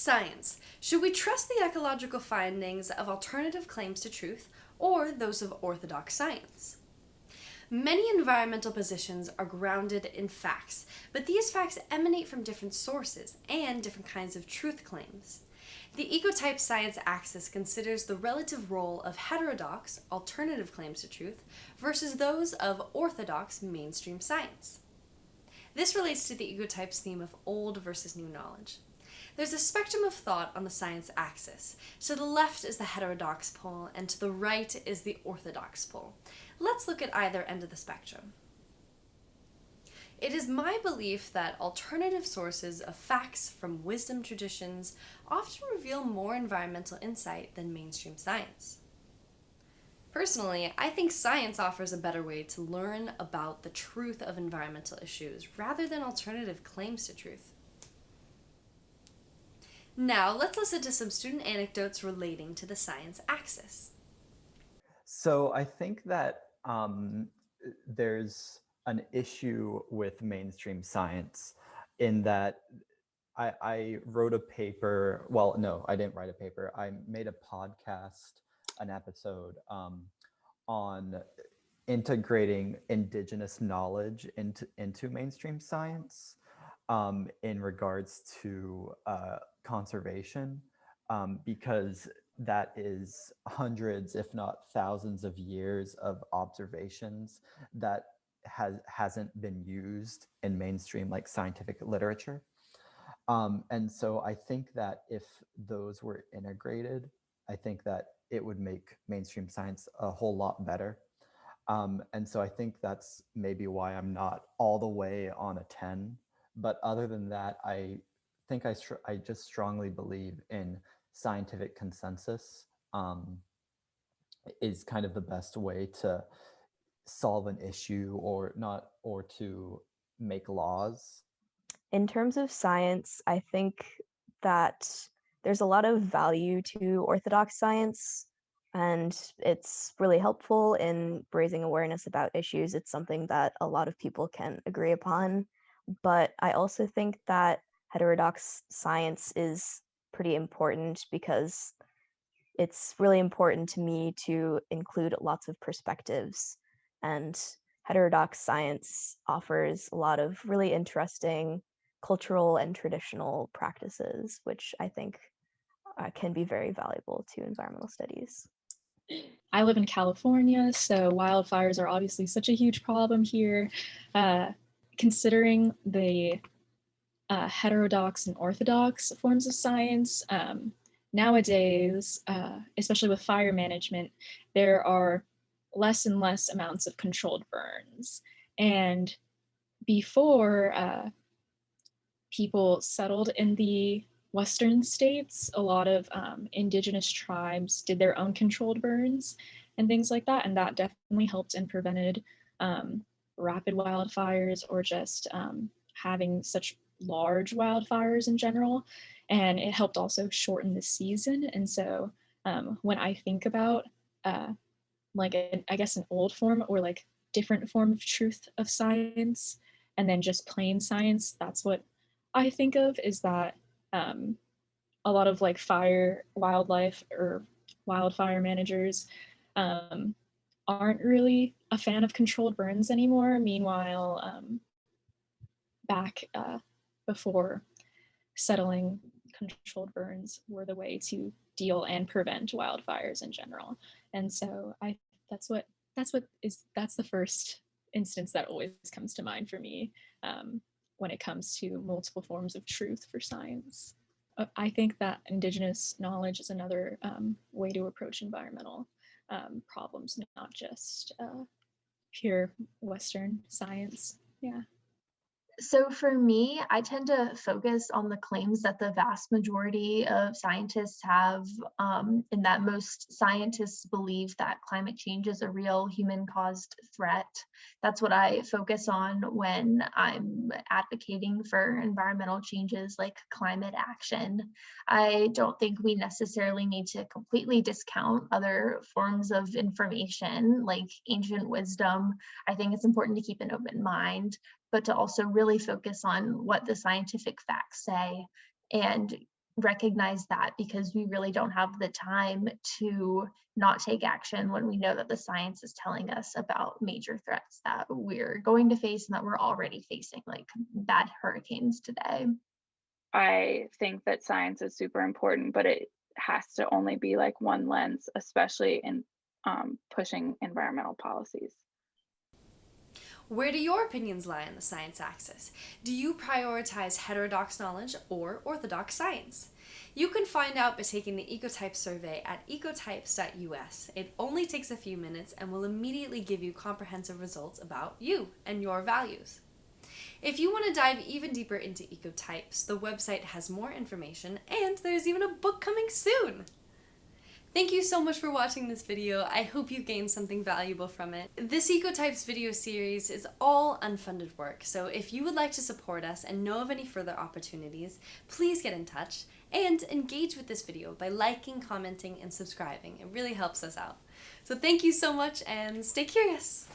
Science. Should we trust the ecological findings of alternative claims to truth or those of orthodox science? Many environmental positions are grounded in facts, but these facts emanate from different sources and different kinds of truth claims. The Ecotype science axis considers the relative role of heterodox, alternative claims to truth versus those of orthodox, mainstream science. This relates to the Ecotypes theme of old versus new knowledge. There's a spectrum of thought on the science axis. To the left is the heterodox pole, and to the right is the orthodox pole. Let's look at either end of the spectrum. It is my belief that alternative sources of facts from wisdom traditions often reveal more environmental insight than mainstream science. Personally, I think science offers a better way to learn about the truth of environmental issues rather than alternative claims to truth. Now, let's listen to some student anecdotes relating to the science axis. So I think that there's an issue with mainstream science in that I wrote a paper. Well, no, I didn't write a paper. I made a podcast, an episode on integrating indigenous knowledge into mainstream science in regards to conservation, because that is hundreds, if not thousands of years of observations that hasn't been used in mainstream like scientific literature. And so I think that if those were integrated, I think that it would make mainstream science a whole lot better. And so I think that's maybe why I'm not all the way on a 10. But other than that, I think I just strongly believe in scientific consensus is kind of the best way to solve an issue or not, or to make laws. In terms of science, I think that there's a lot of value to orthodox science, and it's really helpful in raising awareness about issues. It's something that a lot of people can agree upon. But I also think that heterodox science is pretty important because it's really important to me to include lots of perspectives. And heterodox science offers a lot of really interesting cultural and traditional practices, which I think can be very valuable to environmental studies. I live in California, so wildfires are obviously such a huge problem here. Considering the heterodox and orthodox forms of science, nowadays, especially with fire management, there are less and less amounts of controlled burns. And before people settled in the Western states, a lot of indigenous tribes did their own controlled burns and things like that. And that definitely helped and prevented rapid wildfires or just having such large wildfires in general. And it helped also shorten the season. And so when I think about I guess an old form or like different form of truth of science and then just plain science, that's what I think of, is that a lot of like wildlife or wildfire managers aren't really a fan of controlled burns anymore. Meanwhile, back before settling, controlled burns were the way to deal and prevent wildfires in general. And so that's the first instance that always comes to mind for me when it comes to multiple forms of truth for science. I think that indigenous knowledge is another way to approach environmental problems, not just pure Western science. Yeah. So for me, I tend to focus on the claims that the vast majority of scientists have, in that most scientists believe that climate change is a real human-caused threat. That's what I focus on when I'm advocating for environmental changes like climate action. I don't think we necessarily need to completely discount other forms of information like ancient wisdom. I think it's important to keep an open mind, but to also really focus on what the scientific facts say. And recognize that, because we really don't have the time to not take action when we know that the science is telling us about major threats that we're going to face and that we're already facing, like bad hurricanes today. I think that science is super important, but it has to only be like one lens, especially in pushing environmental policies. Where do your opinions lie on the science axis? Do you prioritize heterodox knowledge or orthodox science? You can find out by taking the Ecotypes survey at ecotypes.us. It only takes a few minutes and will immediately give you comprehensive results about you and your values. If you want to dive even deeper into Ecotypes, the website has more information, and there's even a book coming soon! Thank you so much for watching this video. I hope you gained something valuable from it. This Ecotypes video series is all unfunded work, so if you would like to support us and know of any further opportunities, please get in touch and engage with this video by liking, commenting, and subscribing. It really helps us out. So thank you so much and stay curious!